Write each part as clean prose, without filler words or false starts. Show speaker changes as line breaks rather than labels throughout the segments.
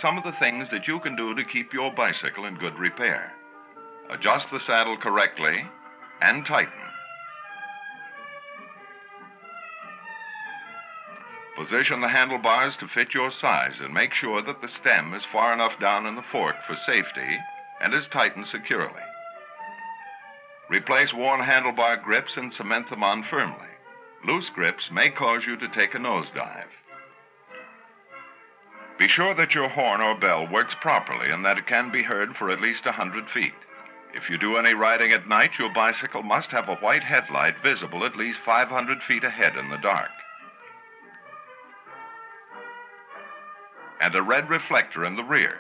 some of the things that you can do to keep your bicycle in good repair. Adjust the saddle correctly and tighten. Position the handlebars to fit your size and make sure that the stem is far enough down in the fork for safety and is tightened securely. Replace worn handlebar grips and cement them on firmly. Loose grips may cause you to take a nosedive. Be sure that your horn or bell works properly and that it can be heard for at least 100 feet. If you do any riding at night, your bicycle must have a white headlight visible at least 500 feet ahead in the dark, and a red reflector in the rear,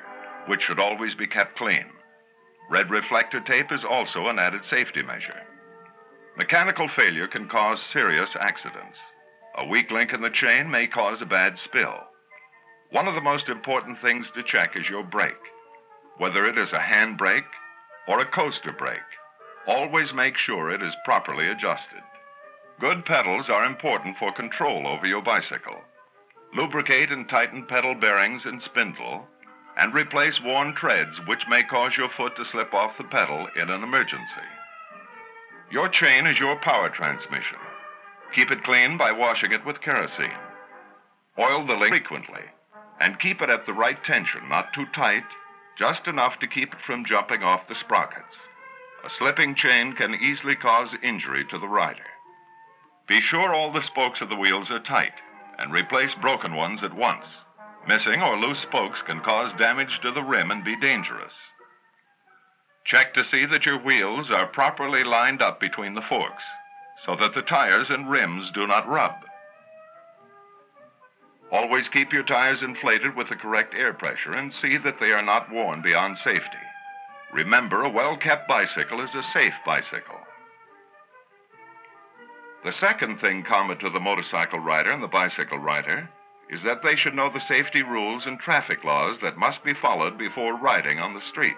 which should always be kept clean. Red reflector tape is also an added safety measure. Mechanical failure can cause serious accidents. A weak link in the chain may cause a bad spill. One of the most important things to check is your brake. Whether it is a hand brake or a coaster brake, always make sure it is properly adjusted. Good pedals are important for control over your bicycle. Lubricate and tighten pedal bearings and spindle, and replace worn treads which may cause your foot to slip off the pedal in an emergency. Your chain is your power transmission. Keep it clean by washing it with kerosene. Oil the link frequently, and keep it at the right tension, not too tight, just enough to keep it from jumping off the sprockets. A slipping chain can easily cause injury to the rider. Be sure all the spokes of the wheels are tight, and replace broken ones at once. Missing or loose spokes can cause damage to the rim and be dangerous. Check to see that your wheels are properly lined up between the forks, so that the tires and rims do not rub. Always keep your tires inflated with the correct air pressure and see that they are not worn beyond safety. Remember, a well-kept bicycle is a safe bicycle. The second thing common to the motorcycle rider and the bicycle rider is that they should know the safety rules and traffic laws that must be followed before riding on the streets.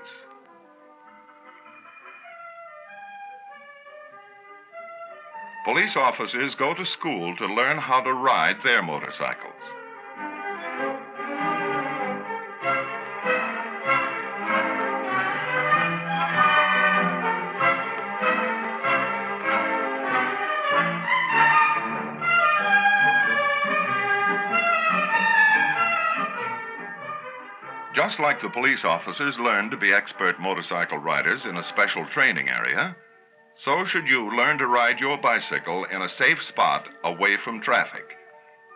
Police officers go to school to learn how to ride their motorcycles. Just like the police officers learn to be expert motorcycle riders in a special training area, so should you learn to ride your bicycle in a safe spot away from traffic,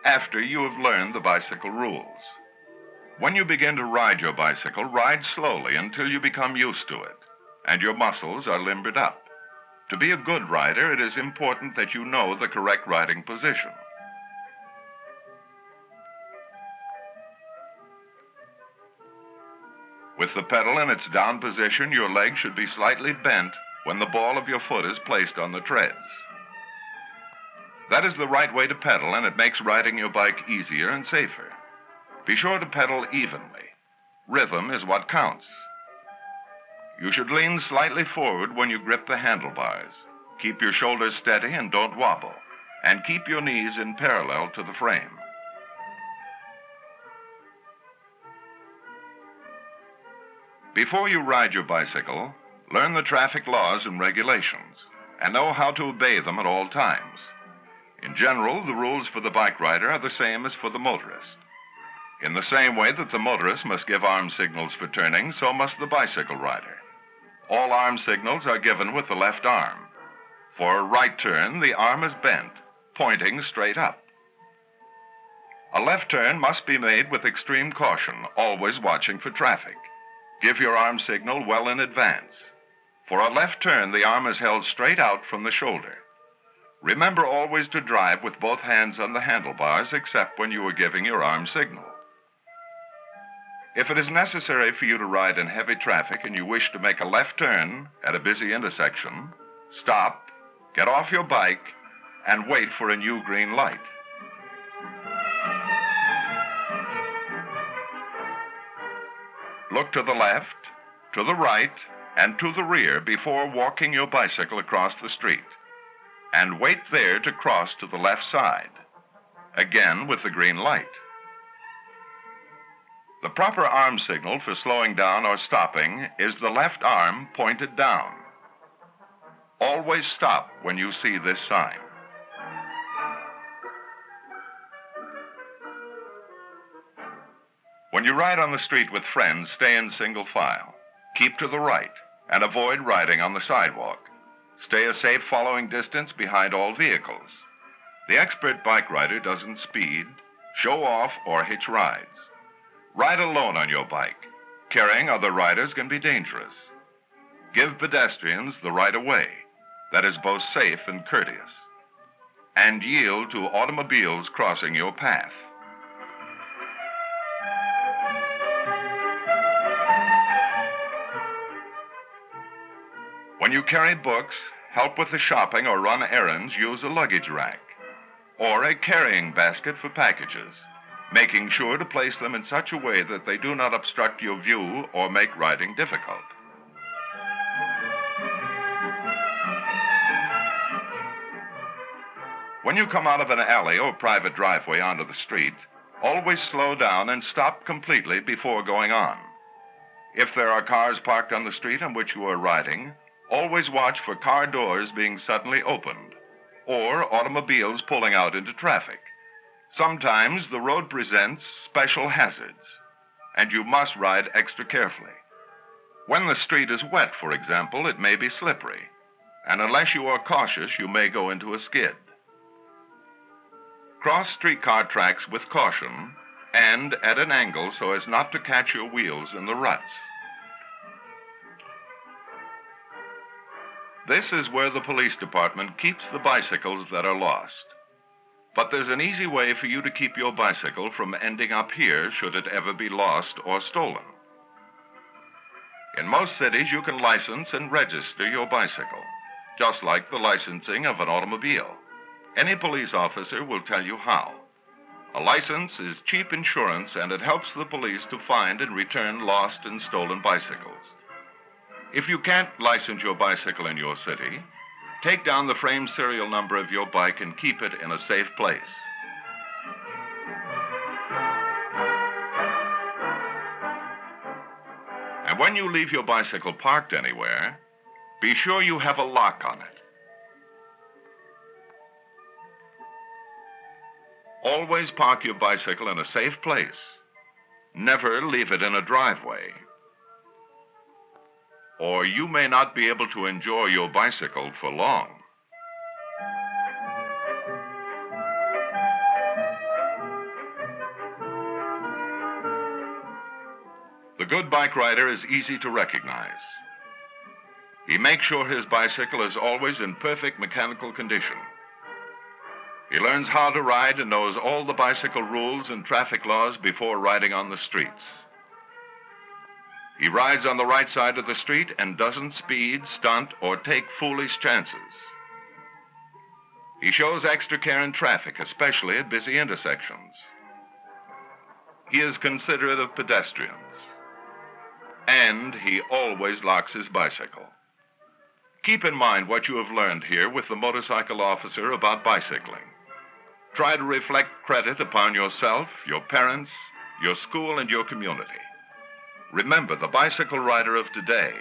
after you have learned the bicycle rules. When you begin to ride your bicycle, ride slowly until you become used to it, and your muscles are limbered up. To be a good rider, it is important that you know the correct riding position. With the pedal in its down position, your leg should be slightly bent when the ball of your foot is placed on the treads. That is the right way to pedal, and it makes riding your bike easier and safer. Be sure to pedal evenly. Rhythm is what counts. You should lean slightly forward when you grip the handlebars. Keep your shoulders steady and don't wobble, and keep your knees in parallel to the frame. Before you ride your bicycle, learn the traffic laws and regulations, and know how to obey them at all times. In general, the rules for the bike rider are the same as for the motorist. In the same way that the motorist must give arm signals for turning, so must the bicycle rider. All arm signals are given with the left arm. For a right turn, the arm is bent, pointing straight up. A left turn must be made with extreme caution, always watching for traffic. Give your arm signal well in advance. For a left turn, the arm is held straight out from the shoulder. Remember always to drive with both hands on the handlebars except when you are giving your arm signal. If it is necessary for you to ride in heavy traffic and you wish to make a left turn at a busy intersection, stop, get off your bike, and wait for a new green light. Look to the left, to the right, and to the rear before walking your bicycle across the street. And wait there to cross to the left side, again with the green light. The proper arm signal for slowing down or stopping is the left arm pointed down. Always stop when you see this sign. When you ride on the street with friends, stay in single file. Keep to the right and avoid riding on the sidewalk. Stay a safe following distance behind all vehicles. The expert bike rider doesn't speed, show off, or hitch rides. Ride alone on your bike. Carrying other riders can be dangerous. Give pedestrians the right of way. That is both safe and courteous. And yield to automobiles crossing your path. When you carry books, help with the shopping, or run errands, use a luggage rack or a carrying basket for packages, making sure to place them in such a way that they do not obstruct your view or make riding difficult. When you come out of an alley or private driveway onto the street, always slow down and stop completely before going on. If there are cars parked on the street on which you are riding, always watch for car doors being suddenly opened or automobiles pulling out into traffic. Sometimes the road presents special hazards, and you must ride extra carefully. When the street is wet, for example, it may be slippery, and unless you are cautious, you may go into a skid. Cross streetcar tracks with caution and at an angle so as not to catch your wheels in the ruts. This is where the police department keeps the bicycles that are lost. But there's an easy way for you to keep your bicycle from ending up here should it ever be lost or stolen. In most cities, you can license and register your bicycle, just like the licensing of an automobile. Any police officer will tell you how. A license is cheap insurance, and it helps the police to find and return lost and stolen bicycles. If you can't license your bicycle in your city, take down the frame serial number of your bike and keep it in a safe place. And when you leave your bicycle parked anywhere, be sure you have a lock on it. Always park your bicycle in a safe place. Never leave it in a driveway, or you may not be able to enjoy your bicycle for long. The good bike rider is easy to recognize. He makes sure his bicycle is always in perfect mechanical condition. He learns how to ride and knows all the bicycle rules and traffic laws before riding on the streets. He rides on the right side of the street and doesn't speed, stunt, or take foolish chances. He shows extra care in traffic, especially at busy intersections. He is considerate of pedestrians. And he always locks his bicycle. Keep in mind what you have learned here with the motorcycle officer about bicycling. Try to reflect credit upon yourself, your parents, your school, and your community. Remember, the bicycle rider of today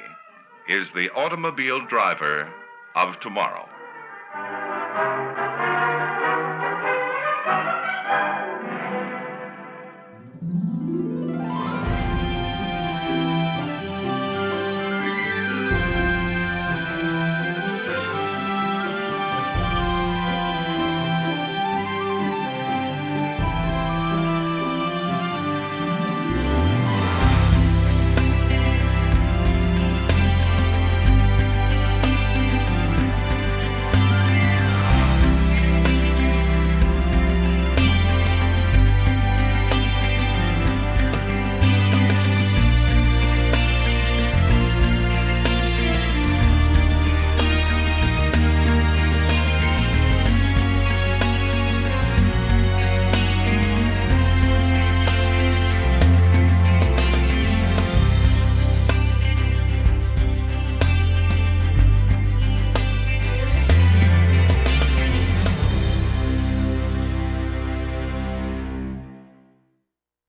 is the automobile driver of tomorrow.